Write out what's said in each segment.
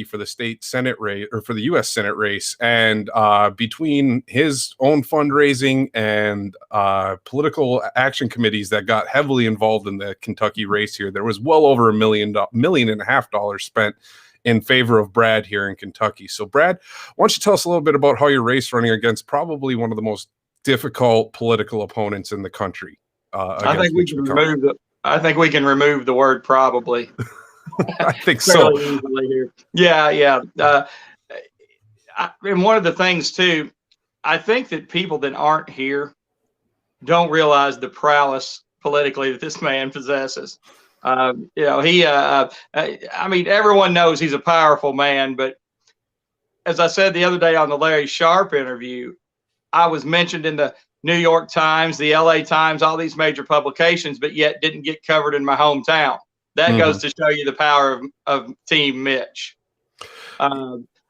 for the state Senate race, or for the U.S. Senate race. And between his own fundraising and political action committees that got heavily involved in the Kentucky race here, there was well over $1.5 million spent in favor of Brad here in Kentucky. So Brad, why don't you tell us a little bit about how your race running against probably one of the most difficult political opponents in the country? I think we can remove the word probably. I think so. Here. Yeah. And one of the things too, I think that people that aren't here don't realize the prowess politically that this man possesses. I mean, everyone knows he's a powerful man, but as I said the other day on the Larry Sharpe interview, I was mentioned in the New York Times, the LA Times, all these major publications, but yet didn't get covered in my hometown. That goes to show you the power of Team Mitch.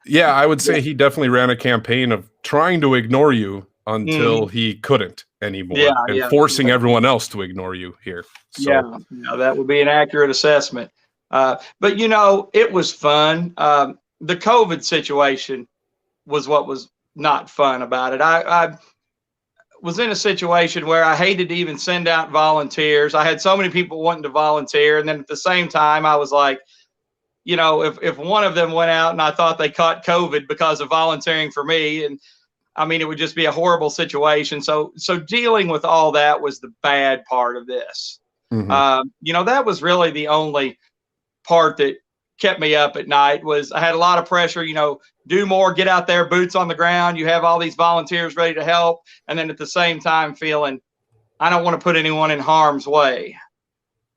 Yeah, I would say he definitely ran a campaign of trying to ignore you until he couldn't anymore, and forcing everyone else to ignore you here. So. Yeah, that would be an accurate assessment. But, you know, it was fun. The COVID situation was what was not fun about it. I was in a situation where I hated to even send out volunteers. I had so many people wanting to volunteer. And then at the same time, I was like, you know, if one of them went out and I thought they caught COVID because of volunteering for me, and I mean, it would just be a horrible situation. So dealing with all that was the bad part of this. You know, that was really the only part that kept me up at night. Was I had a lot of pressure, you know, do more, get out there, boots on the ground. You have all these volunteers ready to help. And then at the same time feeling, I don't want to put anyone in harm's way.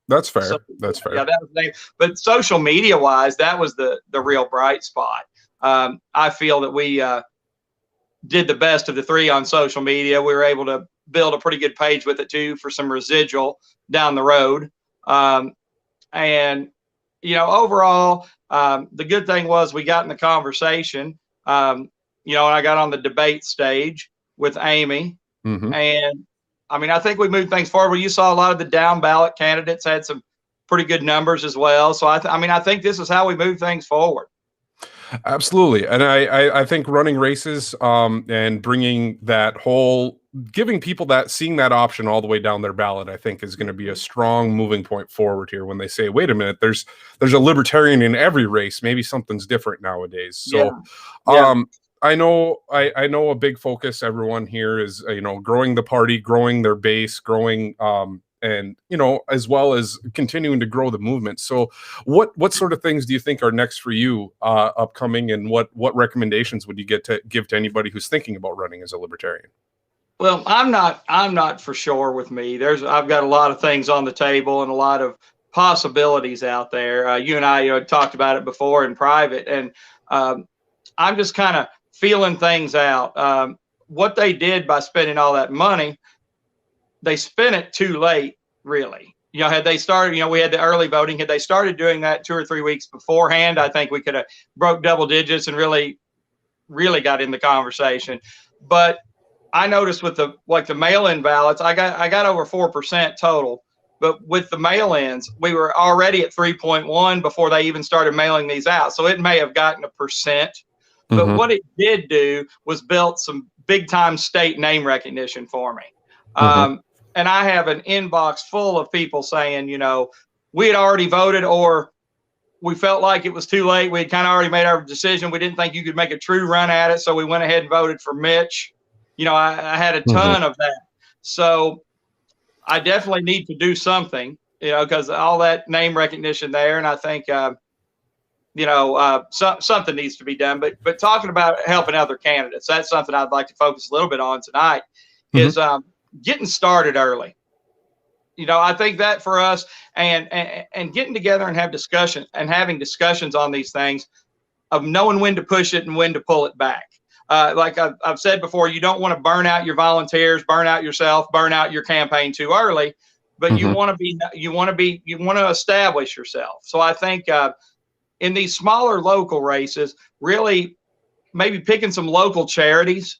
That's fair. That's fair. Yeah, that was the thing. But social media wise, that was the real bright spot. I feel that we did the best of the three on social media. We were able to build a pretty good page with it too for some residual down the road. And, you know, overall, the good thing was we got in the conversation, you know, and I got on the debate stage with Amy. And I mean, I think we moved things forward. You saw a lot of the down ballot candidates had some pretty good numbers as well. So I mean, I think this is how we move things forward. Absolutely. And I think running races and bringing that whole, giving people that, seeing that option all the way down their ballot, I think is going to be a strong moving point forward here when they say, wait a minute, there's a libertarian in every race. Maybe something's different nowadays. So I know a big focus, everyone here is, you know, growing the party, growing their base, growing and, you know, as well as continuing to grow the movement. So what sort of things do you think are next for you upcoming, and what recommendations would you give to anybody who's thinking about running as a libertarian? Well, I'm not for sure with me. I've got a lot of things on the table and a lot of possibilities out there. You and I talked about it before in private, and I'm just kind of feeling things out. What they did by spending all that money, they spent it too late, really. You know, had they started, you know, we had the early voting. Had they started doing that 2 or 3 weeks beforehand, I think we could have broke double digits and really got in the conversation. But I noticed with the mail-in ballots, I got over 4% total. But with the mail-ins, we were already at 3.1 before they even started mailing these out. So it may have gotten 1%. But what it did do was built some big-time state name recognition for me. And I have an inbox full of people saying, you know, we had already voted, or we felt like it was too late. We had kind of already made our decision. We didn't think you could make a true run at it, so we went ahead and voted for Mitch. You know, I had a ton of that. So I definitely need to do something, you know, because all that name recognition there. And I think, you know, something needs to be done. But talking about helping other candidates, that's something I'd like to focus a little bit on tonight, is getting started early. You know, I think that for us, and getting together and having discussions on these things, of knowing when to push it and when to pull it back. Like I've said before, you don't want to burn out your volunteers, burn out yourself, burn out your campaign too early, but you want to establish yourself. So I think in these smaller local races, really maybe picking some local charities,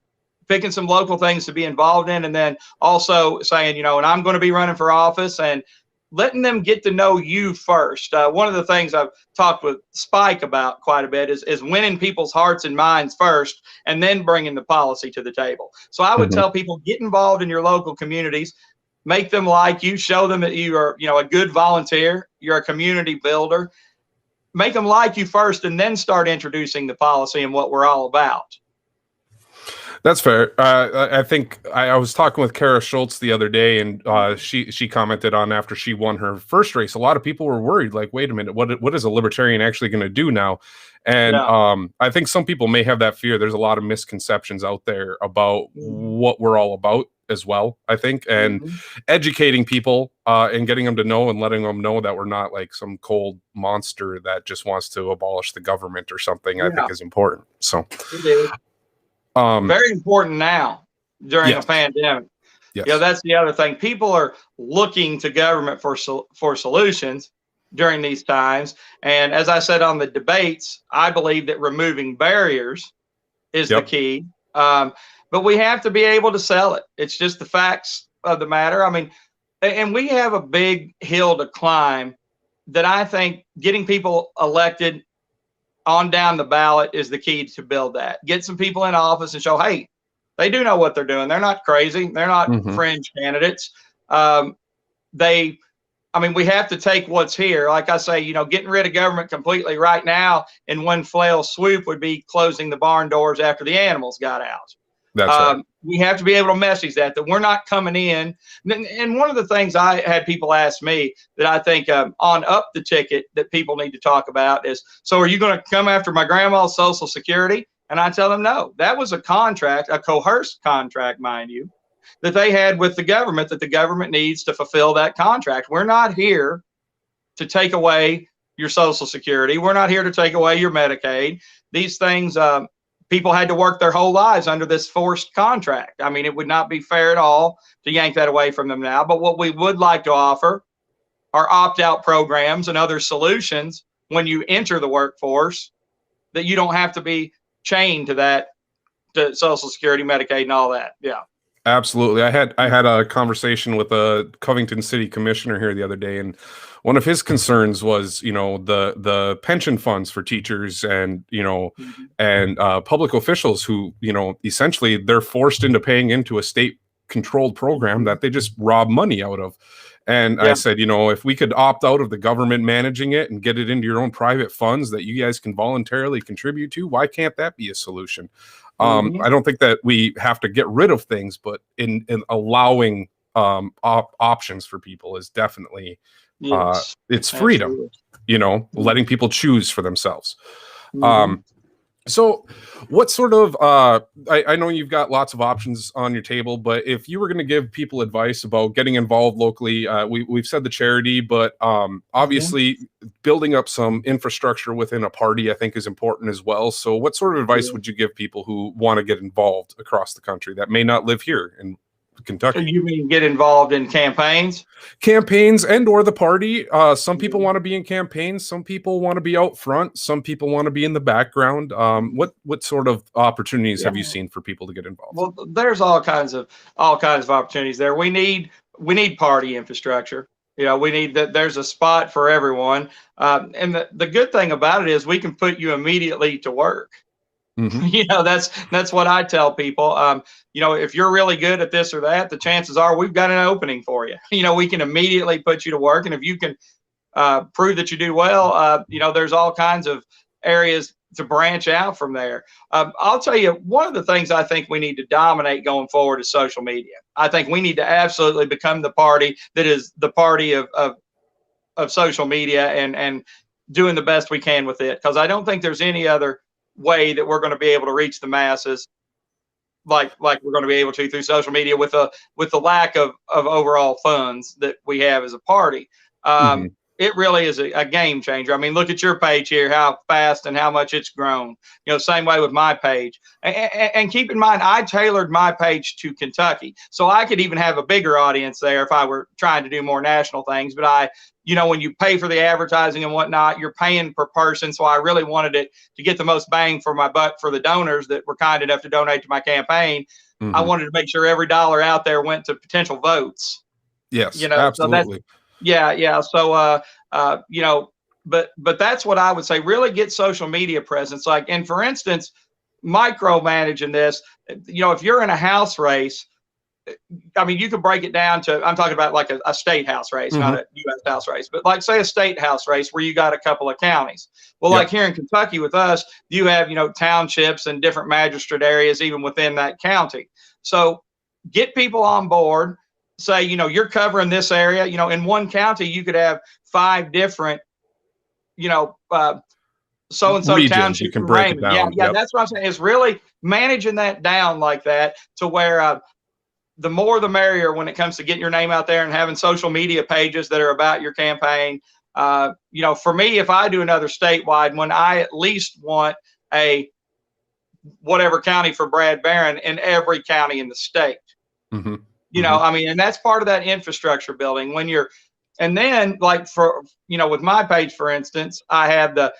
picking some local things to be involved in, and then also saying, you know, and I'm going to be running for office, and letting them get to know you first. One of the things I've talked with Spike about quite a bit is winning people's hearts and minds first, and then bringing the policy to the table. So I would tell people, get involved in your local communities, make them like you, show them that you are, a good volunteer, you're a community builder, make them like you first, and then start introducing the policy and what we're all about. That's fair. I think I was talking with Kara Schultz the other day, and she commented on after she won her first race. A lot of people were worried, like, wait a minute, what is a libertarian actually going to do now? And I think some people may have that fear. There's a lot of misconceptions out there about what we're all about as well, I think, and educating people and getting them to know and letting them know that we're not like some cold monster that just wants to abolish the government or something, I think is important. So it is. Very important now during a pandemic. Yes. That's the other thing. People are looking to government for solutions during these times. And as I said on the debates, I believe that removing barriers is the key. But we have to be able to sell it. It's just the facts of the matter. I mean, and we have a big hill to climb that I think getting people elected on down the ballot is the key to build that. Get some people in office and show, hey, they do know what they're doing. They're not crazy. They're not fringe candidates. We have to take what's here. Like I say, getting rid of government completely right now in one flail swoop would be closing the barn doors after the animals got out. That's right. We have to be able to message that we're not coming in. And one of the things I had people ask me that I think on up the ticket that people need to talk about is, so are you going to come after my grandma's Social Security? And I tell them, no, that was a contract, a coerced contract, mind you, that they had with the government, that the government needs to fulfill that contract. We're not here to take away your Social Security. We're not here to take away your Medicaid. These things, people had to work their whole lives under this forced contract. I mean, it would not be fair at all to yank that away from them now. But what we would like to offer are opt-out programs and other solutions when you enter the workforce, that you don't have to be chained to that, to Social Security, Medicaid, and all that. Yeah. Absolutely. I had a conversation with a Covington City Commissioner here the other day, and one of his concerns was, the pension funds for teachers and, and public officials who, essentially they're forced into paying into a state controlled program that they just rob money out of. And I said, if we could opt out of the government managing it and get it into your own private funds that you guys can voluntarily contribute to, why can't that be a solution? I don't think that we have to get rid of things, but in allowing options for people is definitely it's freedom. Letting people choose for themselves. So what sort of I know you've got lots of options on your table, but if you were going to give people advice about getting involved locally, we've said the charity, but obviously building up some infrastructure within a party I think is important as well. So what sort of advice would you give people who want to get involved across the country that may not live here in Kentucky? You mean get involved in campaigns and or the party? Some people want to be in campaigns. Some people want to be out front. Some people want to be in the background. What sort of opportunities have you seen for people to get involved? Well, there's all kinds of opportunities there. We need party infrastructure. We need that. There's a spot for everyone. And the good thing about it is we can put you immediately to work. That's what I tell people. If you're really good at this or that, the chances are we've got an opening for you. We can immediately put you to work. And if you can prove that you do well, there's all kinds of areas to branch out from there. I'll tell you, one of the things I think we need to dominate going forward is social media. I think we need to absolutely become the party that is the party of social media and doing the best we can with it. Because I don't think there's any other way that we're going to be able to reach the masses like we're going to be able to through social media with the lack of overall funds that we have as a party. It really is a game changer. I mean, look at your page here, how fast and how much it's grown. Same way with my page. And keep in mind, I tailored my page to Kentucky. So I could even have a bigger audience there if I were trying to do more national things. But when you pay for the advertising and whatnot, you're paying per person. So I really wanted it to get the most bang for my buck for the donors that were kind enough to donate to my campaign. I wanted to make sure every dollar out there went to potential votes. Yes, absolutely. Yeah. So, but that's what I would say. Really get social media presence. Like, and for instance, micromanaging this. If you're in a house race, I mean, you can break it down to, I'm talking about like a state house race, not a U.S. house race, but like say a state house race where you got a couple of counties. Well, like here in Kentucky with us, you have, townships and different magistrate areas even within that county. So get people on board, say, you're covering this area, in one county, you could have 5 different, so-and-so Regions, township you can in break it Raymond. down. Yeah. That's what I'm saying. Is really managing that down like that to where, the more the merrier when it comes to getting your name out there and having social media pages that are about your campaign. For me, if I do another statewide one, I at least want a whatever county for Brad Barron in every county in the state. I mean, and that's part of that infrastructure building and then like with my page, for instance, I have the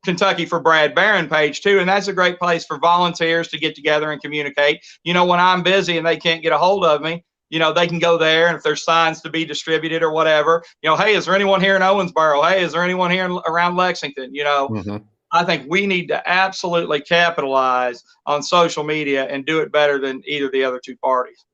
Kentucky for Brad Barron page too. And that's a great place for volunteers to get together and communicate. When I'm busy and they can't get a hold of me, they can go there. And if there's signs to be distributed or whatever, hey, is there anyone here in Owensboro? Hey, is there anyone here around Lexington? I think we need to absolutely capitalize on social media and do it better than either of the other two parties.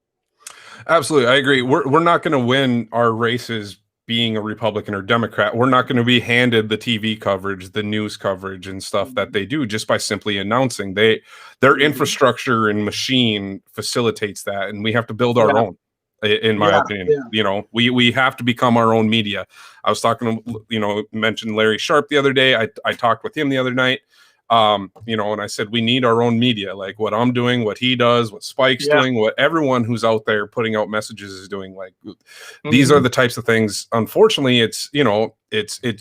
Absolutely. I agree. We're not going to win our races being a Republican or Democrat. We're not going to be handed the TV coverage, the news coverage and stuff that they do just by simply announcing. Their infrastructure and machine facilitates that, and we have to build our own, in my opinion. We have to become our own media. I was talking to, mentioned Larry Sharp the other day. I talked with him the other night. And I said, we need our own media, like what I'm doing, what he does, what Spike's doing, what everyone who's out there putting out messages is doing. Like these are the types of things. Unfortunately, it's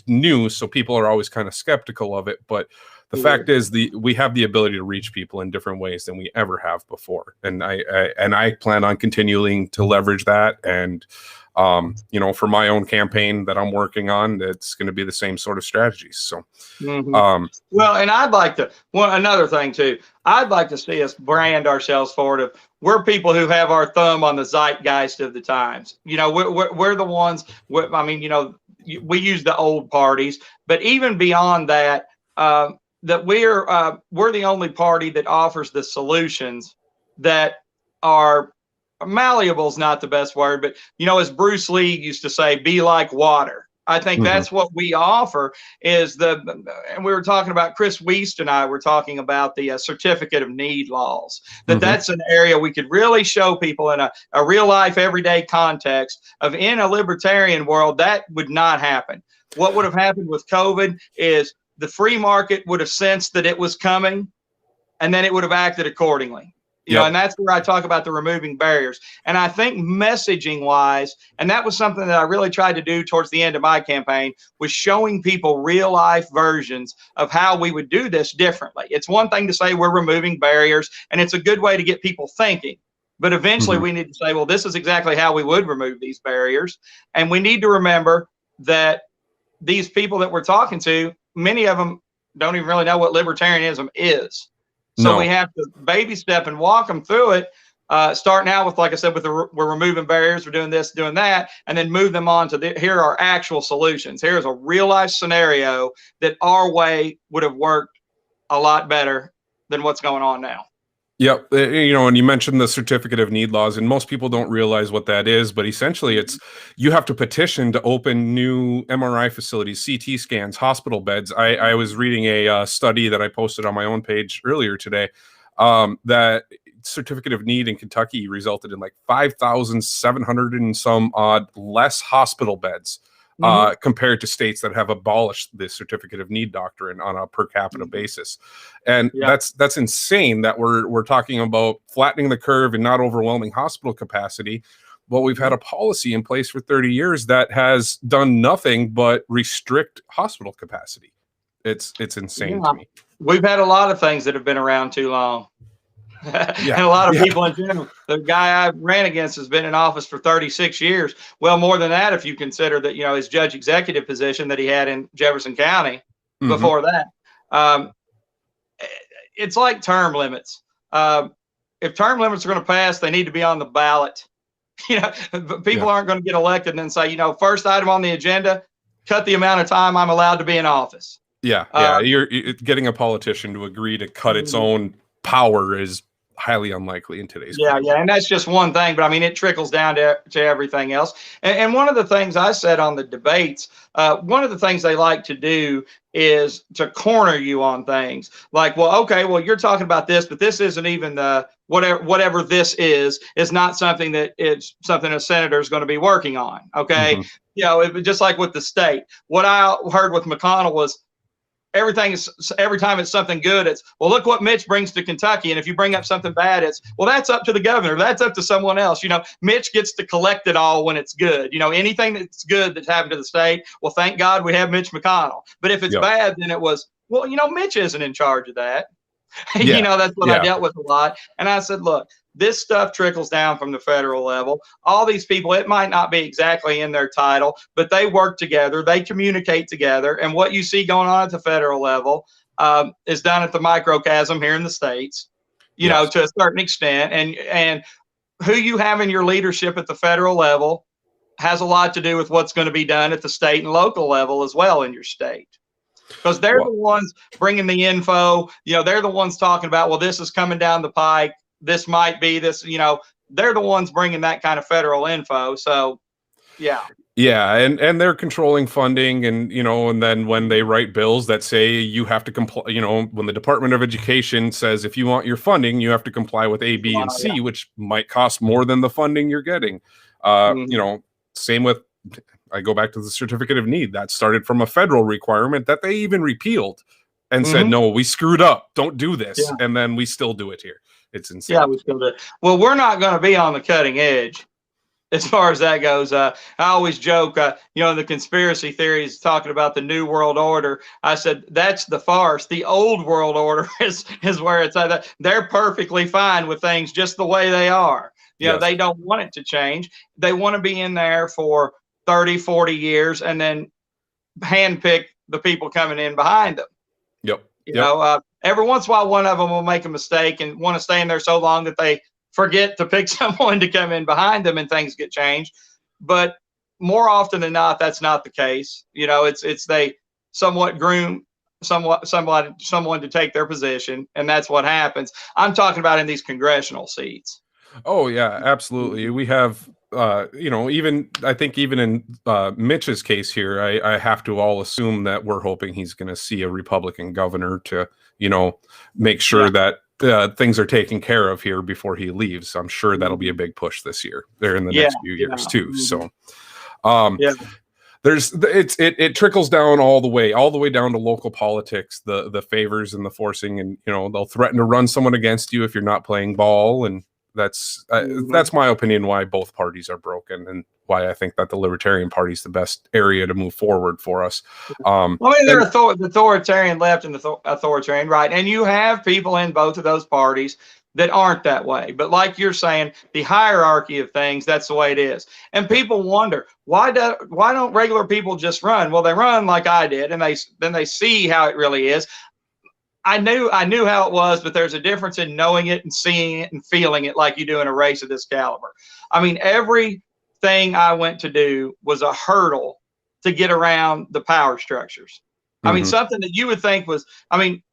new. So people are always kind of skeptical of it. But the fact is we have the ability to reach people in different ways than we ever have before. And I plan on continuing to leverage that. And, for my own campaign that I'm working on, it's going to be the same sort of strategies. So, well, and I'd like to, another thing too, I'd like to see us brand ourselves forward. We're people who have our thumb on the zeitgeist of the times. We're the ones, we use the old parties, but even beyond that, that we're the only party that offers the solutions that are malleable is not the best word, but as Bruce Lee used to say, be like water. I think that's what we offer and we were talking about, Chris Wiest and I were talking about the certificate of need laws, that's an area we could really show people in a real life, everyday context of, in a libertarian world, that would not happen. What would have happened with COVID is the free market would have sensed that it was coming, and then it would have acted accordingly. And that's where I talk about the removing barriers. And I think messaging wise, and that was something that I really tried to do towards the end of my campaign, was showing people real life versions of how we would do this differently. It's one thing to say we're removing barriers, and it's a good way to get people thinking. But eventually we need to say, well, this is exactly how we would remove these barriers. And we need to remember that these people that we're talking to, many of them don't even really know what libertarianism is. So we have to baby step and walk them through it, starting out with, like I said, we're removing barriers, we're doing this, doing that, and then move them on to here are actual solutions. Here's a real life scenario that our way would have worked a lot better than what's going on now. Yep. And you mentioned the certificate of need laws, and most people don't realize what that is, but essentially it's, you have to petition to open new MRI facilities, CT scans, hospital beds. I was reading a study that I posted on my own page earlier today, that certificate of need in Kentucky resulted in like 5,700 and some odd less hospital beds compared to states that have abolished the certificate of need doctrine on a per capita basis. And that's insane that we're talking about flattening the curve and not overwhelming hospital capacity. Well, we've had a policy in place for 30 years that has done nothing but restrict hospital capacity. It's insane to me. We've had a lot of things that have been around too long. And a lot of people in general. The guy I ran against has been in office for 36 years. Well, more than that, if you consider that, his judge executive position that he had in Jefferson County before that. It's like term limits. If term limits are going to pass, they need to be on the ballot You know, people aren't going to get elected and then say, you know, first item on the agenda, cut the amount of time I'm allowed to be in office. Yeah. You're getting a politician to agree to cut its own power is highly unlikely in today's climate. And that's just one thing, but I mean, it trickles down to everything else. And one of the things I said on the debates, one of the things they like to do is to corner you on things like, well, okay, well, you're talking about this, but this isn't even the whatever this is not something that it's something a senator is going to be working on. Okay. You know, it was just like with the state. What I heard with McConnell was, every time it's something good, it's, well, look what Mitch brings to Kentucky. And if you bring up something bad, it's, well, that's up to the governor. That's up to someone else. You know, Mitch gets to collect it all when it's good. You know, anything that's good that's happened to the state, well, thank God we have Mitch McConnell. But if it's bad, then it was, well, you know, Mitch isn't in charge of that. You know, that's what I dealt with a lot. And I said, look, this stuff trickles down from the federal level. All these people, it might not be exactly in their title, but they work together. They communicate together. And what you see going on at the federal level is done at the microcosm here in the States, you know, to a certain extent. And who you have in your leadership at the federal level has a lot to do with what's going to be done at the state and local level as well in your state. Because they're the ones bringing the info. You know, they're the ones talking about, well, this is coming down the pike. This might be this, you know, they're the ones bringing that kind of federal info. So, yeah. Yeah. And they're controlling funding and, you know, and then when they write bills that say you have to comply, you know, when the Department of Education says, if you want your funding, you have to comply with A, B, and C, which might cost more than the funding you're getting. You know, same with, I go back to the certificate of need that started from a federal requirement that they even repealed and said, no, we screwed up. Don't do this. And then we still do it here. It's insane. Yeah, we still do it. Well, we're not going to be on the cutting edge as far as that goes. I always joke, you know, the conspiracy theories talking about the New World Order. I said, that's the farce. The old world order is where it's at. They're perfectly fine with things just the way they are. You know, they don't want it to change. They want to be in there for 30, 40 years and then handpick the people coming in behind them. You know, every once in a while, one of them will make a mistake and want to stay in there so long that they forget to pick someone to come in behind them and things get changed. But more often than not, that's not the case. You know, it's they somewhat groom someone to take their position, and that's what happens. I'm talking about in these congressional seats. Oh yeah, absolutely. We have you know, I think even in Mitch's case here, I have to all assume that we're hoping he's going to see a Republican governor to, you know, make sure that things are taken care of here before he leaves. I'm sure that'll be a big push this year there in the next few years too. So it trickles down all the way down to local politics, the favors and the forcing, and, you know, they'll threaten to run someone against you if you're not playing ball. And that's my opinion why both parties are broken and why I think that the Libertarian Party is the best area to move forward for us. Well, I mean, they're the authoritarian left and the authoritarian right, and you have people in both of those parties that aren't that way. But like you're saying, the hierarchy of things, that's the way it is. And people wonder, why don't regular people just run? Well, they run like I did, and then they see how it really is. I knew how it was, but there's a difference in knowing it and seeing it and feeling it like you do in a race of this caliber. I mean, everything I went to do was a hurdle to get around the power structures. I mean, something that you would think was, I mean,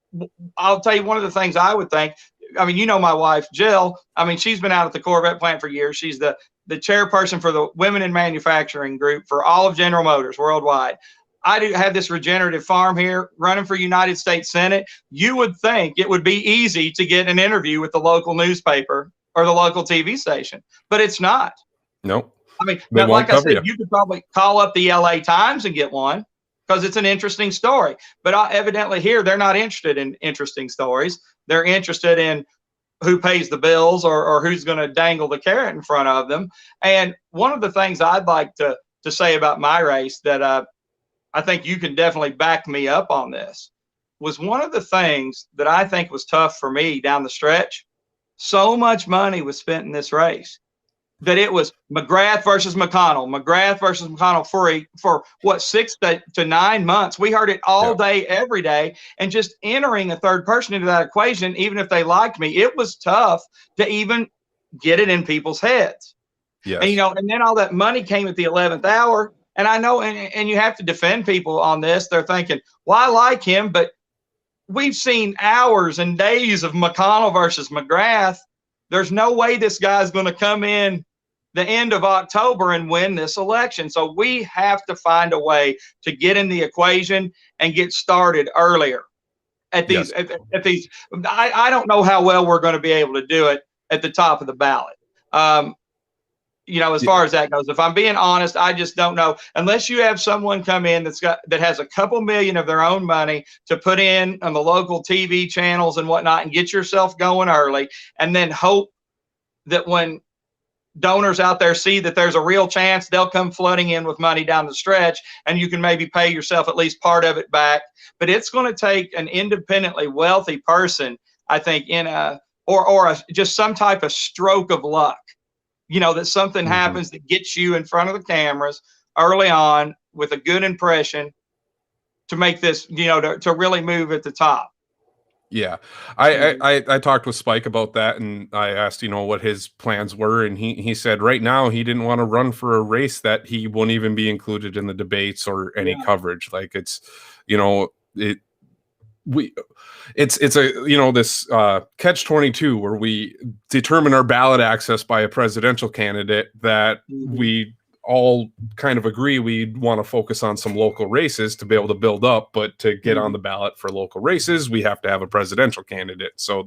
I'll tell you one of the things I would think, I mean, you know, my wife, Jill, I mean, she's been out at the Corvette plant for years. She's the chairperson for the Women in Manufacturing group for all of General Motors worldwide. I do have this regenerative farm here running for United States Senate. You would think it would be easy to get an interview with the local newspaper or the local TV station, but it's not. Nope. I mean, like I said, you could probably call up the LA Times and get one because it's an interesting story. But evidently here, they're not interested in interesting stories. They're interested in who pays the bills or who's going to dangle the carrot in front of them. And one of the things I'd like to say about my race that I think you can definitely back me up on this was one of the things that I think was tough for me down the stretch. So much money was spent in this race that it was McGrath versus McConnell for what, 6 to 9 months. We heard it all day, every day, and just entering a third person into that equation, even if they liked me, it was tough to even get it in people's heads. And, Yes. and then all that money came at the 11th hour. And I know, and you have to defend people on this. They're thinking, well, I like him, but we've seen hours and days of McConnell versus McGrath. There's no way this guy's going to come in the end of October and win this election. So we have to find a way to get in the equation and get started earlier at these. Yes. At these, I don't know how well we're going to be able to do it at the top of the ballot. As far as that goes, if I'm being honest, I just don't know, unless you have someone come in that has a couple million of their own money to put in on the local TV channels and whatnot, and get yourself going early, and then hope that when donors out there see that there's a real chance, they'll come flooding in with money down the stretch, and you can maybe pay yourself at least part of it back. But it's going to take an independently wealthy person, I think, just some type of stroke of luck. That something happens that gets you in front of the cameras early on with a good impression to make this, to really move at the top. Yeah. I talked with Spike about that, and I asked, what his plans were. And he said right now he didn't want to run for a race that he won't even be included in the debates or any coverage. Like it's this catch-22 where we determine our ballot access by a presidential candidate that we all kind of agree we want to focus on some local races to be able to build up, but to get on the ballot for local races, we have to have a presidential candidate. So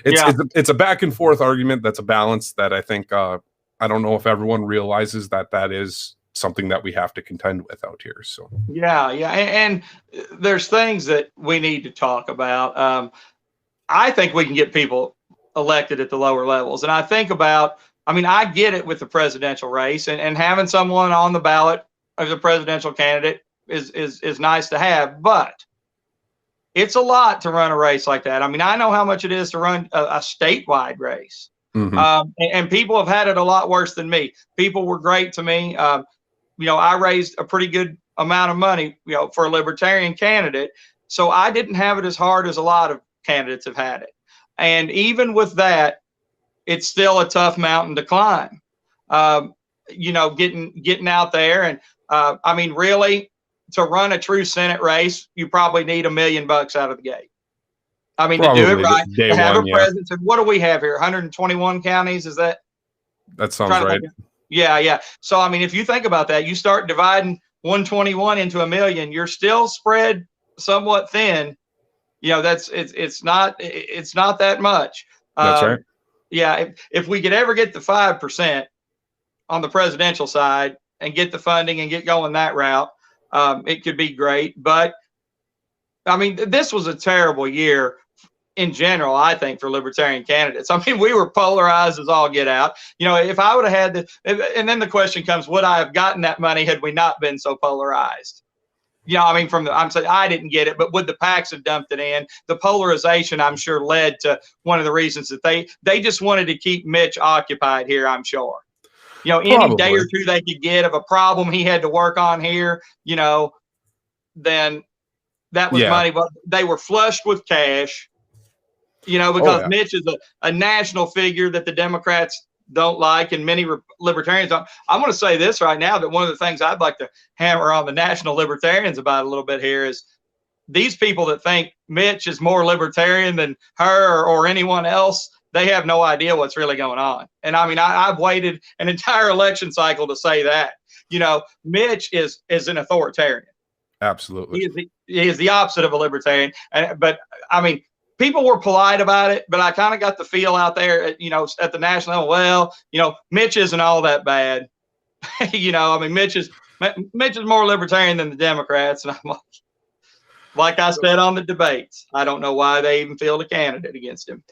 it's a back and forth argument. That's a balance that I think, I don't know if everyone realizes that is something that we have to contend with out here. So yeah. And there's things that we need to talk about. I think we can get people elected at the lower levels. And I think about, I get it with the presidential race, and having someone on the ballot as a presidential candidate is nice to have, but it's a lot to run a race like that. I know how much it is to run a statewide race. And people have had it a lot worse than me. People were great to me. I raised a pretty good amount of money, for a Libertarian candidate. So I didn't have it as hard as a lot of candidates have had it. And even with that, it's still a tough mountain to climb. Getting out there, and really, to run a true Senate race, you probably need $1 million out of the gate. To do it right, to have a presence. And what do we have here? 121 counties? Is that? That sounds right. Yeah. So if you think about that, you start dividing 121 into $1 million, you're still spread somewhat thin. It's not that much. That's right. Yeah, if we could ever get the 5% on the presidential side and get the funding and get going that route, it could be great. But this was a terrible year in general, I think, for Libertarian candidates. We were polarized as all get out. If I would have had and then the question comes, would I have gotten that money had we not been so polarized? I'm saying I didn't get it, but would the PACs have dumped it in? The polarization, I'm sure, led to one of the reasons that they just wanted to keep Mitch occupied here, I'm sure. Any day or two they could get of a problem he had to work on here, then that was money. But they were flushed with cash, because Mitch is a national figure that the Democrats don't like, and many libertarians don't. I'm going to say this right now, that one of the things I'd like to hammer on the national libertarians about a little bit here is these people that think Mitch is more libertarian than her or anyone else, they have no idea what's really going on. And I've waited an entire election cycle to say that. Mitch is an authoritarian. Absolutely. He is the opposite of a libertarian. But people were polite about it, but I kind of got the feel out there, at the national level, well, Mitch isn't all that bad. Mitch is more libertarian than the Democrats. And I'm like I said on the debates, I don't know why they even field a candidate against him.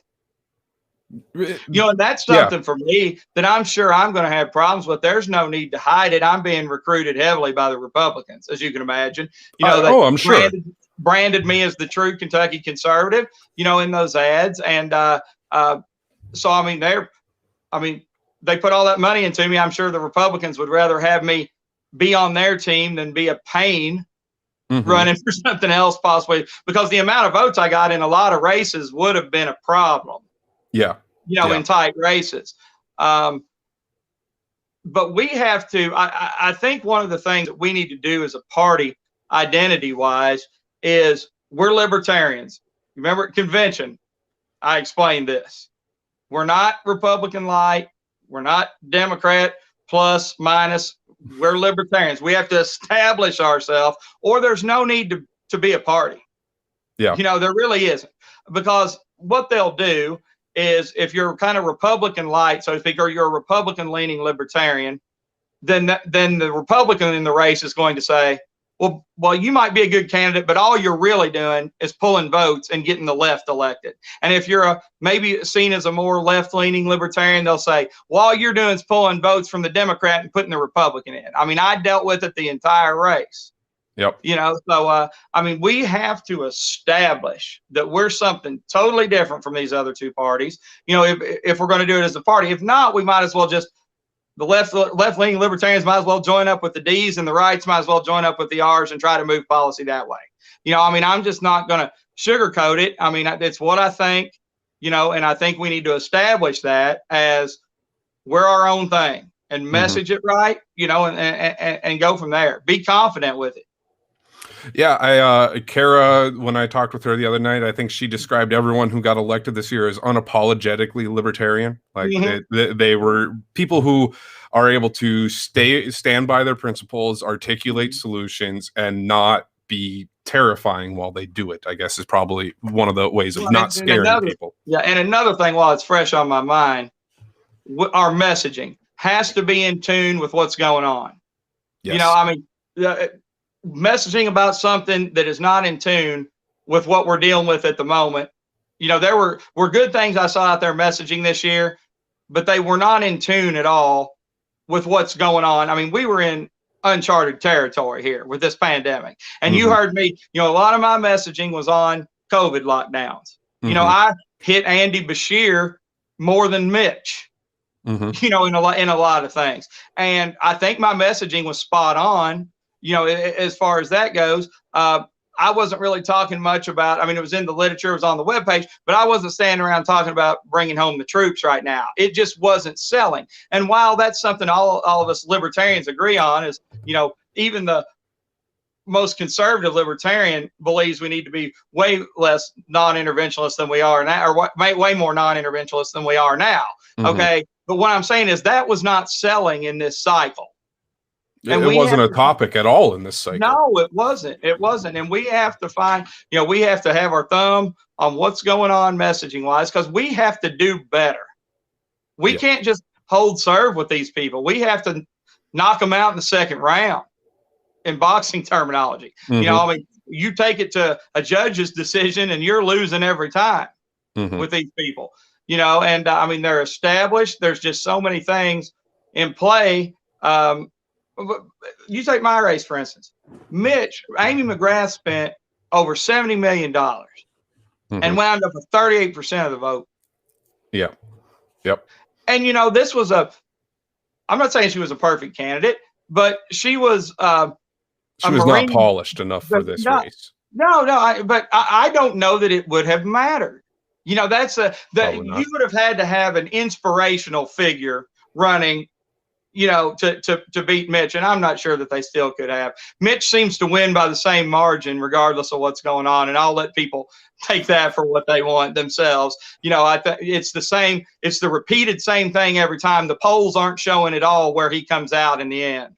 And that's something for me that I'm sure I'm going to have problems with. There's no need to hide it. I'm being recruited heavily by the Republicans, as you can imagine. I'm sure. Branded me as the true Kentucky conservative, in those ads. And so, they put all that money into me. I'm sure the Republicans would rather have me be on their team than be a pain running for something else, possibly, because the amount of votes I got in a lot of races would have been a problem. Yeah. In tight races. but we have to, I think one of the things that we need to do as a party, identity wise, is we're libertarians. Remember at convention, I explained this. We're not Republican light. We're not Democrat plus minus. We're libertarians. We have to establish ourselves, or there's no need to be a party. Yeah. You know, there really isn't, because what they'll do is, if you're kind of Republican light, so to speak, or you're a Republican leaning libertarian, then the Republican in the race is going to say, well, you might be a good candidate, but all you're really doing is pulling votes and getting the left elected. And if you're maybe seen as a more left-leaning libertarian, they'll say, well, all you're doing is pulling votes from the Democrat and putting the Republican in. I mean, I dealt with it the entire race. Yep. You know, so I mean, we have to establish that we're something totally different from these other two parties. You know, if we're going to do it as a party. If not, we might as well just, the left-leaning libertarians might as well join up with the D's, and the rights might as well join up with the R's and try to move policy that way. You know, I mean, I'm just not going to sugarcoat it. I mean, it's what I think, you know, and I think we need to establish that as we're our own thing and message it right, you know, and go from there. Be confident with it. Yeah, Kara, when I talked with her the other night, I think she described everyone who got elected this year as unapologetically libertarian. Like they were people who are able to stand by their principles, articulate solutions, and not be terrifying while they do it, I guess, is probably one of the ways of not scaring people. Yeah, and another thing, while it's fresh on my mind, our messaging has to be in tune with what's going on. Yes. You know, I mean, messaging about something that is not in tune with what we're dealing with at the moment. You know, there were good things I saw out there messaging this year, but they were not in tune at all with what's going on. I mean, we were in uncharted territory here with this pandemic. And you heard me, you know, a lot of my messaging was on COVID lockdowns. You know, I hit Andy Bashir more than Mitch, you know, in a lot of things. And I think my messaging was spot on. You know, as far as that goes, I wasn't really talking much about, I mean, it was in the literature, it was on the webpage, but I wasn't standing around talking about bringing home the troops right now. It just wasn't selling. And while that's something all of us libertarians agree on, is, you know, even the most conservative libertarian believes we need to be way less non-interventionist than we are now, or way more non-interventionist than we are now. Okay. But what I'm saying is that was not selling in this cycle. And it wasn't a topic at all in this cycle. No, it wasn't. It wasn't. And we have to find, you know, we have to have our thumb on what's going on messaging wise, because we have to do better. We can't just hold serve with these people. We have to knock them out in the second round, in boxing terminology. You know, I mean, you take it to a judge's decision and you're losing every time with these people, you know, and I mean, they're established. There's just so many things in play. You take my race, for instance. Amy McGrath spent over $70 million and wound up with 38% of the vote. Yeah. Yep. And, you know, this was I'm not saying she was a perfect candidate, but she was she was not polished enough for this race. No, but I don't know that it would have mattered. You know, you would have had to have an inspirational figure running, you know, to beat Mitch. And I'm not sure that they still could have. Mitch seems to win by the same margin, regardless of what's going on. And I'll let people take that for what they want themselves. You know, it's the same. It's the repeated same thing every time. The polls aren't showing at all where he comes out in the end.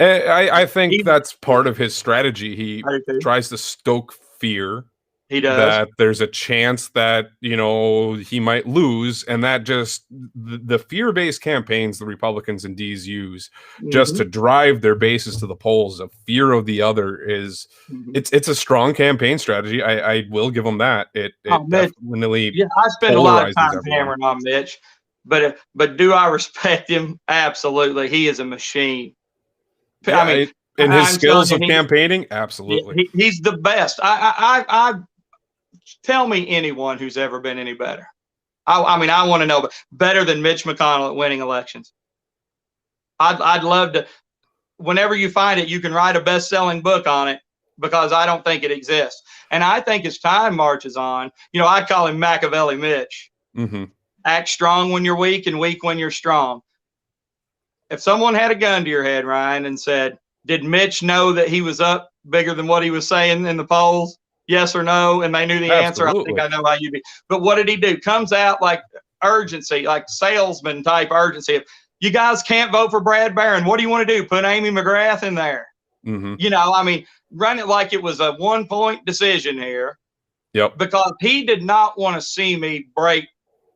I think that's part of his strategy. He tries to stoke fear. He does. That there's a chance that, you know, he might lose, and that just the fear-based campaigns the Republicans and Ds use just to drive their bases to the polls. A fear of the other is it's a strong campaign strategy. I will give them that. It definitely. Yeah, I spend a lot of time hammering on Mitch, but do I respect him? Absolutely, he is a machine. Yeah, I mean, and his skills of campaigning, absolutely, he's the best. I tell me anyone who's ever been any better. I mean, I want to know, better than Mitch McConnell at winning elections. I'd love to. Whenever you find it, you can write a best-selling book on it, because I don't think it exists. And I think as time marches on, you know, I call him Machiavelli Mitch. Act strong when you're weak and weak when you're strong. if someone had a gun to your head, Ryan, and said, did Mitch know that he was up bigger than what he was saying in the polls? Yes or no? And they knew the answer. I think I know how you'd be. But what did he do? Comes out like urgency, like salesman type urgency. If you guys can't vote for Brad Barron, what do you want to do? Put Amy McGrath in there. You know, I mean, run it like it was a 1-point decision here. Yep. Because he did not want to see me break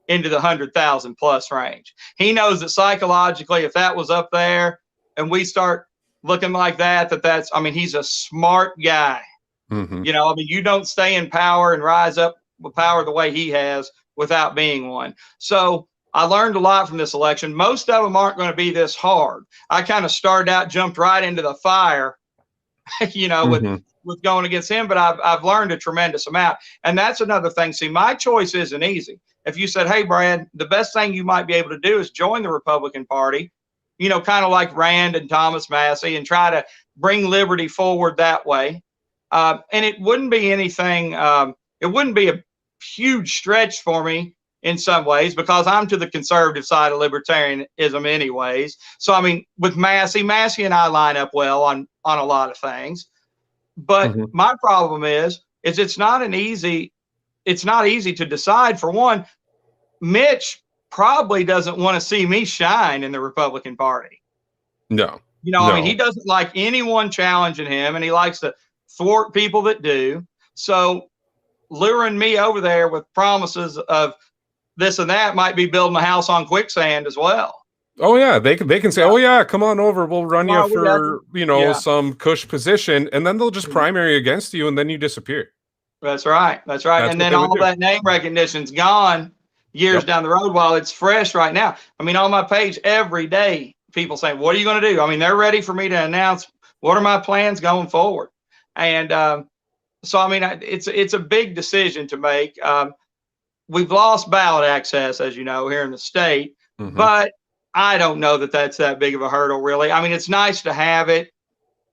into the 100,000 plus range. He knows that psychologically, if that was up there and we start looking like that's, I mean, he's a smart guy. You know, I mean, you don't stay in power and rise up with power the way he has without being one. So I learned a lot from this election. Most of them aren't going to be this hard. I kind of started out, jumped right into the fire, you know, with going against him, but I've learned a tremendous amount. And that's another thing. See, my choice isn't easy. If you said, hey, Brad, the best thing you might be able to do is join the Republican Party, you know, kind of like Rand and Thomas Massey, and try to bring liberty forward that way. And it wouldn't be anything, it wouldn't be a huge stretch for me in some ways, because I'm to the conservative side of libertarianism anyways. So, I mean, with Massey and I line up well on a lot of things. But my problem is it's not easy to decide. For one, Mitch probably doesn't want to see me shine in the Republican Party. No. You know, I mean, he doesn't like anyone challenging him, and he likes to thwart people that do. So luring me over there with promises of this and that might be building a house on quicksand as well. Oh yeah, they can say, oh yeah, come on over, we'll run you for, you know, some cush position, and then they'll just primary against you, and then you disappear. That's right. And then all that name recognition's gone years down the road while it's fresh right now. I mean, on my page every day, people say, what are you going to do? I mean, they're ready for me to announce what are my plans going forward. And so, I mean, it's a big decision to make. We've lost ballot access, as you know, here in the state, but I don't know that that's that big of a hurdle, really. I mean, it's nice to have it,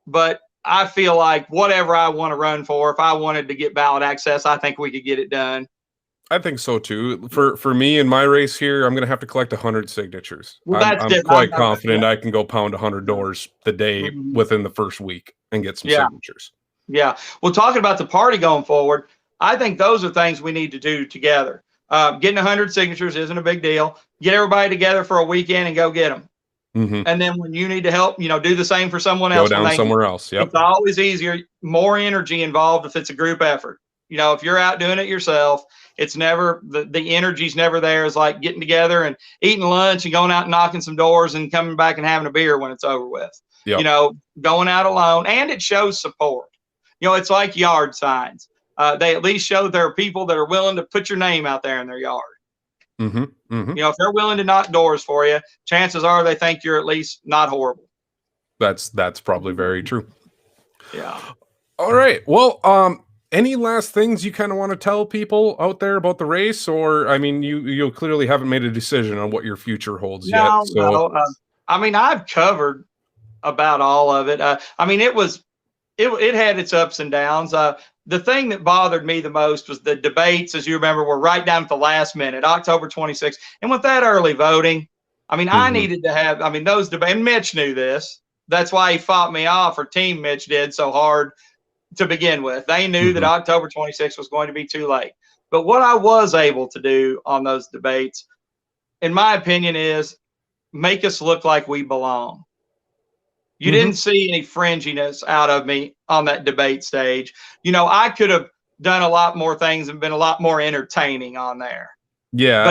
but I feel like whatever I want to run for, if I wanted to get ballot access, I think we could get it done. I think so too. For me in my race here, I'm going to have to collect 100 signatures. Well, I'm quite confident I can go pound 100 doors the day within the first week and get some signatures. Yeah. Well, talking about the party going forward, I think those are things we need to do together. Getting 100 signatures isn't a big deal. Get everybody together for a weekend and go get them. And then when you need to help, you know, do the same for someone else. Go down somewhere else. Yep. It's always easier, more energy involved if it's a group effort. You know, if you're out doing it yourself, it's never, the energy's never there. It's like getting together and eating lunch and going out and knocking some doors and coming back and having a beer when it's over with. You know, going out alone, and it shows support. You know, it's like yard signs. They at least show there are people that are willing to put your name out there in their yard. You know, if they're willing to knock doors for you, chances are they think you're at least not horrible. That's probably very true. Yeah. All right. Well, any last things you kind of want to tell people out there about the race? Or, I mean, you clearly haven't made a decision on what your future holds yet. So. No. I mean, I've covered about all of it. I mean, it had its ups and downs. The thing that bothered me the most was the debates, as you remember, were right down at the last minute, October 26th. And with that early voting, I mean, I needed to have, I mean, those debates, and Mitch knew this. That's why he fought me off, or Team Mitch did, so hard to begin with. They knew that October 26th was going to be too late. But what I was able to do on those debates, in my opinion, is make us look like we belong. You didn't see any fringiness out of me on that debate stage. You know, I could have done a lot more things and been a lot more entertaining on there. Yeah.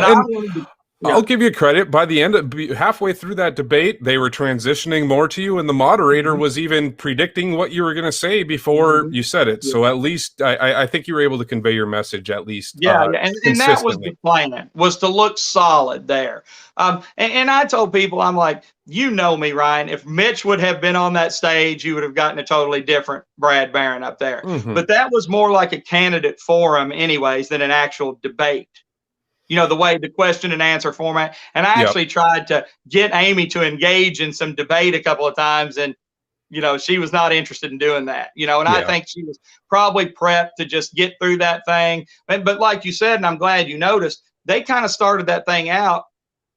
But I'll give you credit. By the end, halfway through that debate, they were transitioning more to you, and the moderator was even predicting what you were going to say before you said it. So at least I think you were able to convey your message at least. And that was the plan, was to look solid there. And I told people, I'm like, you know me, Ryan. If Mitch would have been on that stage, you would have gotten a totally different Brad Barron up there. But that was more like a candidate forum anyways than an actual debate. You know, the way the question and answer format. And I actually tried to get Amy to engage in some debate a couple of times, and, you know, she was not interested in doing that, you know, and I think she was probably prepped to just get through that thing. But like you said, and I'm glad you noticed, they kind of started that thing out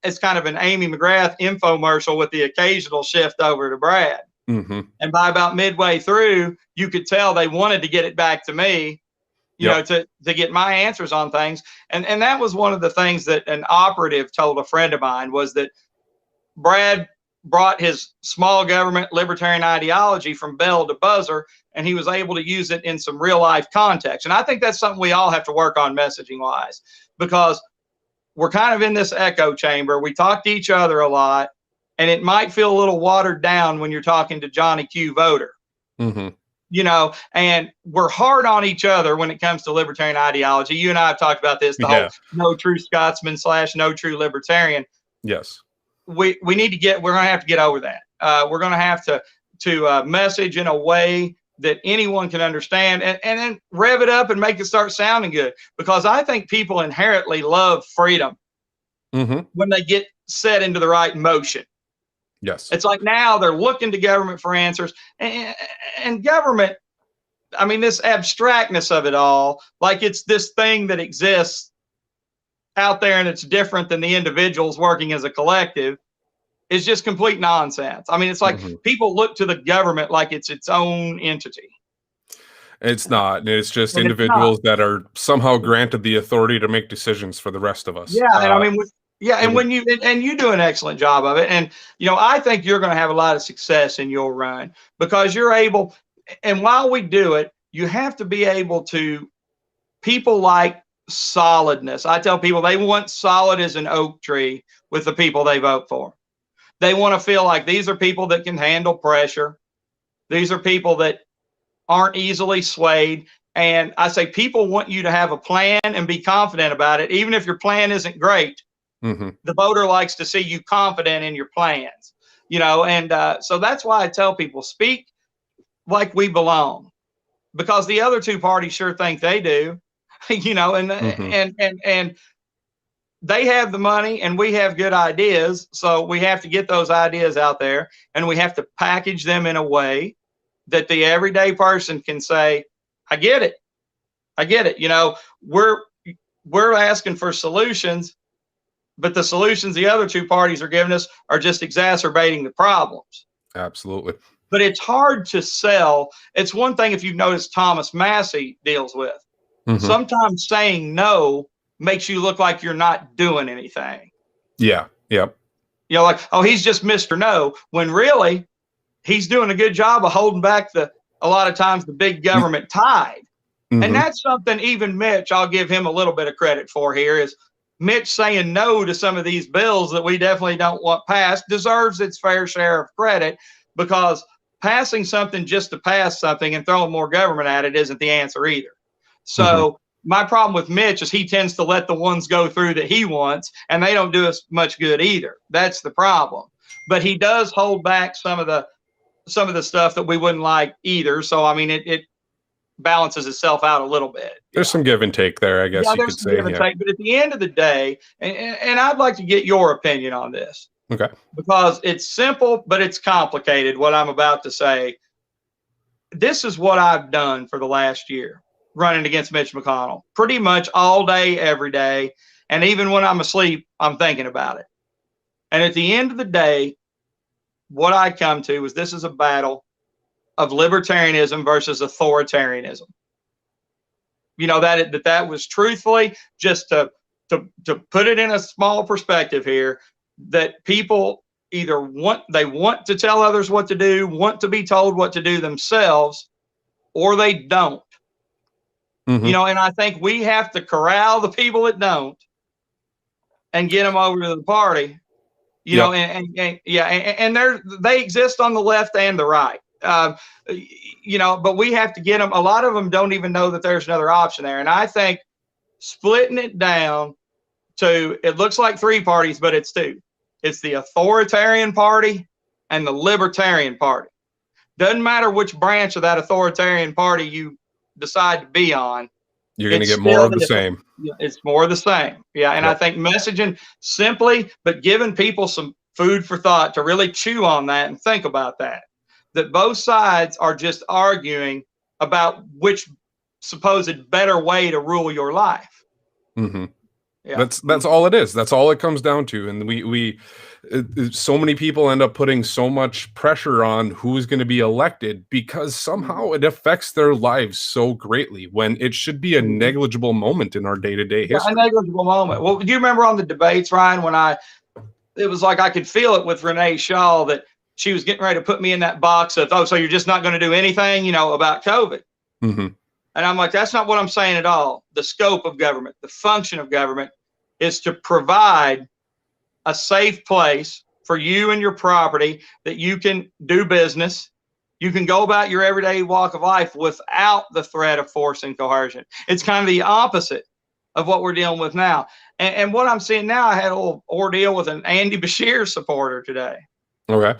as kind of an Amy McGrath infomercial with the occasional shift over to Brad. Mm-hmm. And by about midway through, you could tell they wanted to get it back to me, to get my answers on things. And that was one of the things that an operative told a friend of mine, was that Brad brought his small government libertarian ideology from bell to buzzer, and he was able to use it in some real life context. And I think that's something we all have to work on messaging wise, because we're kind of in this echo chamber. We talk to each other a lot, and it might feel a little watered down when you're talking to Johnny Q voter. Mm-hmm. And we're hard on each other when it comes to libertarian ideology. You and I have talked about this, the whole no true Scotsman / no true libertarian. Yes. We're going to have to get over that. We're going to have to message in a way that anyone can understand, and then rev it up and make it start sounding good. Because I think people inherently love freedom when they get set into the right motion. Yes. It's like now they're looking to government for answers, and government, I mean, this abstractness of it all, like it's this thing that exists out there and it's different than the individuals working as a collective, is just complete nonsense. I mean, it's like people look to the government like it's its own entity. It's not. It's just individuals that are somehow granted the authority to make decisions for the rest of us. Yeah, and I mean, when you do an excellent job of it, and I think you're going to have a lot of success in your run, because you're able. And while we do it, you have to be able to. People like solidness. I tell people they want solid as an oak tree with the people they vote for. They want to feel like these are people that can handle pressure. These are people that aren't easily swayed. And I say people want you to have a plan and be confident about it, even if your plan isn't great. The voter likes to see you confident in your plans, and so that's why I tell people, speak like we belong, because the other two parties sure think they do, and they have the money and we have good ideas. So we have to get those ideas out there, and we have to package them in a way that the everyday person can say, I get it. I get it. We're asking for solutions, but the solutions the other two parties are giving us are just exacerbating the problems. Absolutely. But it's hard to sell. It's one thing, if you've noticed, Thomas Massey deals with. Sometimes saying no makes you look like you're not doing anything. Yeah. Yep. Like, oh, he's just Mr. No, when really he's doing a good job of holding back a lot of times the big government tide. And that's something even Mitch, I'll give him a little bit of credit for here, is Mitch saying no to some of these bills that we definitely don't want passed deserves its fair share of credit, because passing something just to pass something and throwing more government at it isn't the answer either. So my problem with Mitch is he tends to let the ones go through that he wants, and they don't do us much good either. That's the problem. But he does hold back some of the stuff that we wouldn't like either. So I mean, it balances itself out a little bit. There's some give and take there, I guess you could say. Give and take, but at the end of the day, and I'd like to get your opinion on this. Okay. Because it's simple, but it's complicated, what I'm about to say. This is what I've done for the last year, running against Mitch McConnell, pretty much all day, every day. And even when I'm asleep, I'm thinking about it. And at the end of the day, what I come to is this is a battle of libertarianism versus authoritarianism. That was truthfully, just to put it in a small perspective here, that people either want to tell others what to do, want to be told what to do themselves, or they don't. And I think we have to corral the people that don't and get them over to the party. And they exist on the left and the right. But we have to get them. A lot of them don't even know that there's another option there. And I think splitting it down to, it looks like three parties, but it's two. It's the authoritarian party and the libertarian party. Doesn't matter which branch of that authoritarian party you decide to be on. You're going to get more of the same. It's more of the same. Yeah. And I think messaging simply, but giving people some food for thought to really chew on that and think about that both sides are just arguing about which supposed better way to rule your life. Yeah. That's all it is. That's all it comes down to. And so many people end up putting so much pressure on who's going to be elected because somehow it affects their lives so greatly when it should be a negligible moment in our day-to-day history. A negligible moment. Well, do you remember on the debates, Ryan, when it was like I could feel it with Renee Shaw that she was getting ready to put me in that box of, oh, so you're just not going to do anything, about COVID. Mm-hmm. And I'm like, that's not what I'm saying at all. The scope of government, the function of government is to provide a safe place for you and your property that you can do business. You can go about your everyday walk of life without the threat of force and coercion. It's kind of the opposite of what we're dealing with now. And what I'm seeing now, I had a little ordeal with an Andy Bashir supporter today. Okay.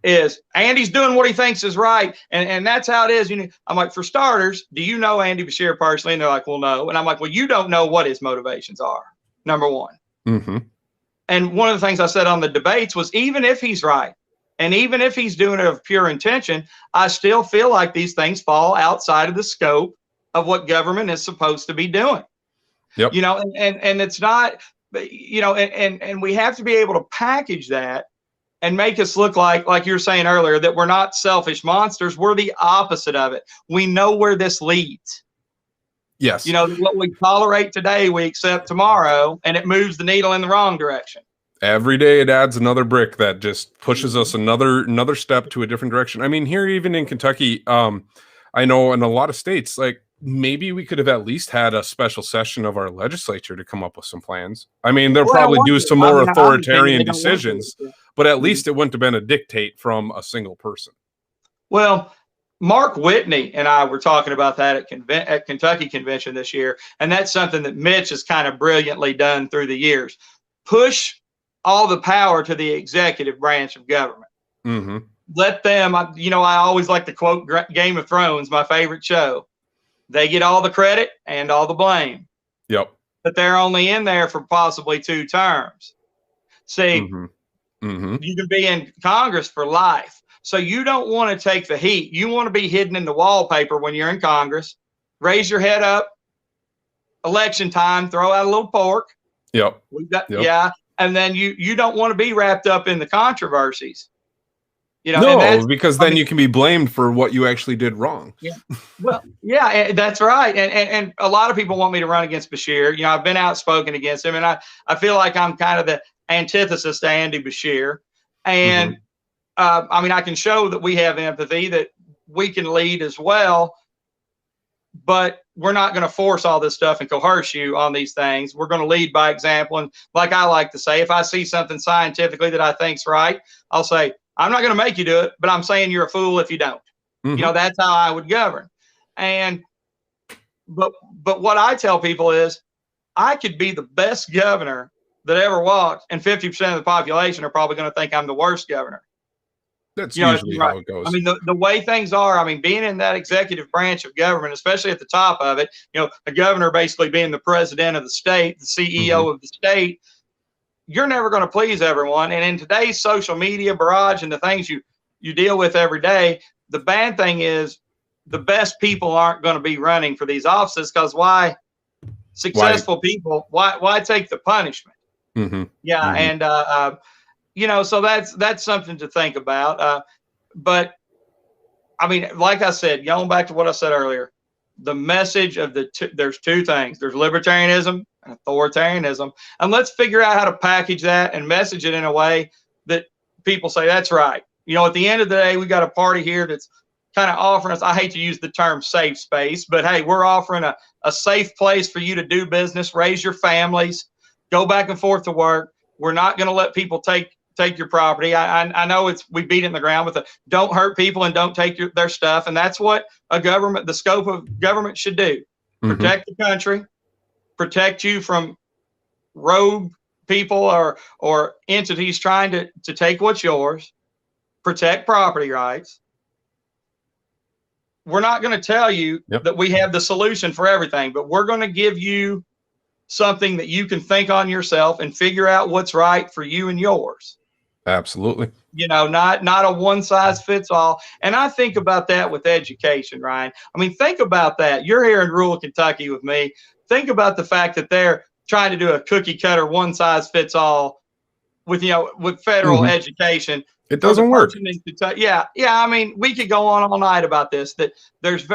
Is Andy's doing what he thinks is right. And that's how it is. I'm like, for starters, do you know Andy Bashir personally? And they're like, well, no. And I'm like, well, you don't know what his motivations are, number one. Mm-hmm. And one of the things I said on the debates was, even if he's right, and even if he's doing it of pure intention, I still feel like these things fall outside of the scope of what government is supposed to be doing. Yep. And it's not, and we have to be able to package that and make us look like you were saying earlier, that we're not selfish monsters. We're the opposite of it. We know where this leads. Yes. What we tolerate today, we accept tomorrow, and it moves the needle in the wrong direction. Every day it adds another brick that just pushes us another step to a different direction. I mean, here, even in Kentucky, I know in a lot of states, like, maybe we could have at least had a special session of our legislature to come up with some plans. I mean, they'll probably do some more authoritarian decisions, but at least it wouldn't have been a dictate from a single person. Well, Mark Whitney and I were talking about that at Kentucky Convention this year, and that's something that Mitch has kind of brilliantly done through the years. Push all the power to the executive branch of government. Mm-hmm. Let them, I always like to quote Game of Thrones, my favorite show. They get all the credit and all the blame. Yep. But they're only in there for possibly 2 terms. See, you can be in Congress for life. So you don't want to take the heat. You want to be hidden in the wallpaper when you're in Congress. Raise your head up. Election time, throw out a little pork. Yep. Yeah. And then you don't want to be wrapped up in the controversies. No, because then you can be blamed for what you actually did wrong. Yeah. Well, yeah, that's right. And a lot of people want me to run against Bashir. I've been outspoken against him, and I feel like I'm kind of the antithesis to Andy Bashir. And I can show that we have empathy, that we can lead as well, but we're not going to force all this stuff and coerce you on these things. We're going to lead by example. And like I like to say, if I see something scientifically that I think's right, I'll say, I'm not going to make you do it, but I'm saying you're a fool if you don't. That's how I would govern. But what I tell people is, I could be the best governor that ever walked, and 50% of the population are probably going to think I'm the worst governor. That's usually how it goes. I mean, the way things are, being in that executive branch of government, especially at the top of it, the governor basically being the president of the state, the CEO of the state, you're never going to please everyone. And in today's social media barrage and the things you deal with every day, the bad thing is the best people aren't going to be running for these offices, because why take the punishment? And so that's something to think about. But like I said, going back to what I said earlier, the message of there's 2 things. There's libertarianism and authoritarianism. And let's figure out how to package that and message it in a way that people say, that's right. At the end of the day, we got a party here that's kind of offering us, I hate to use the term safe space, but hey, we're offering a safe place for you to do business, raise your families, go back and forth to work. We're not going to let people take your property. I know we beat it in the ground with don't hurt people and don't take their stuff. And that's what the scope of government should do. Protect the country, protect you from rogue people or entities trying to take what's yours, protect property rights. We're not going to tell you that we have the solution for everything, but we're going to give you something that you can think on yourself and figure out what's right for you and yours. Absolutely. Not a one size fits all. And I think about that with education, Ryan. Think about that. You're here in rural Kentucky with me. Think about the fact that trying to do a cookie cutter, one size fits all with, with federal education. It doesn't work. Yeah. I mean, we could go on all night about this, that there's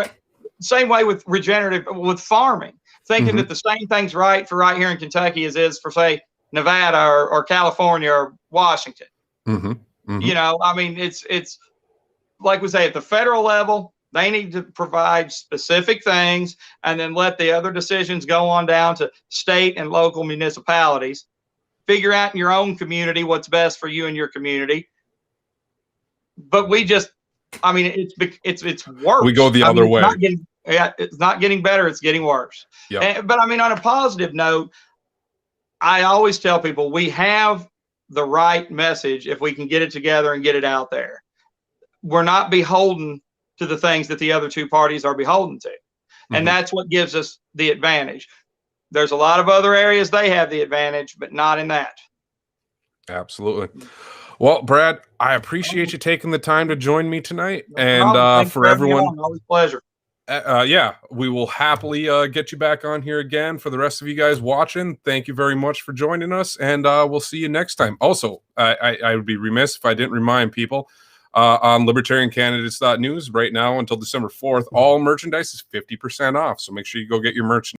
same way with with farming, thinking that the same thing's right for right here in Kentucky as is for, say, Nevada or California or Washington. I mean, it's like we say, at the federal level, they need to provide specific things and then let the other decisions go on down to state and local municipalities. Figure out in your own community what's best for you and your community. But I mean, it's worse. We go the other way. It's not getting better. It's getting worse. Yep. But I mean, on a positive note, I always tell people we have the right message if we can get it together and get it out there. We're not beholden to the things that the other two parties are beholden to. And that's what gives us the advantage. There's a lot of other areas they have the advantage, but not in that. Absolutely. Well, Brad, I appreciate you taking the time to join me tonight. And for everyone, always a pleasure. Yeah, we will happily get you back on here again. For the rest of you guys watching, thank you very much for joining us, and we'll see you next time. Also, I would be remiss if I didn't remind people on libertariancandidates.news right now until December 4th, all merchandise is 50% off. So make sure you go get your merchandise.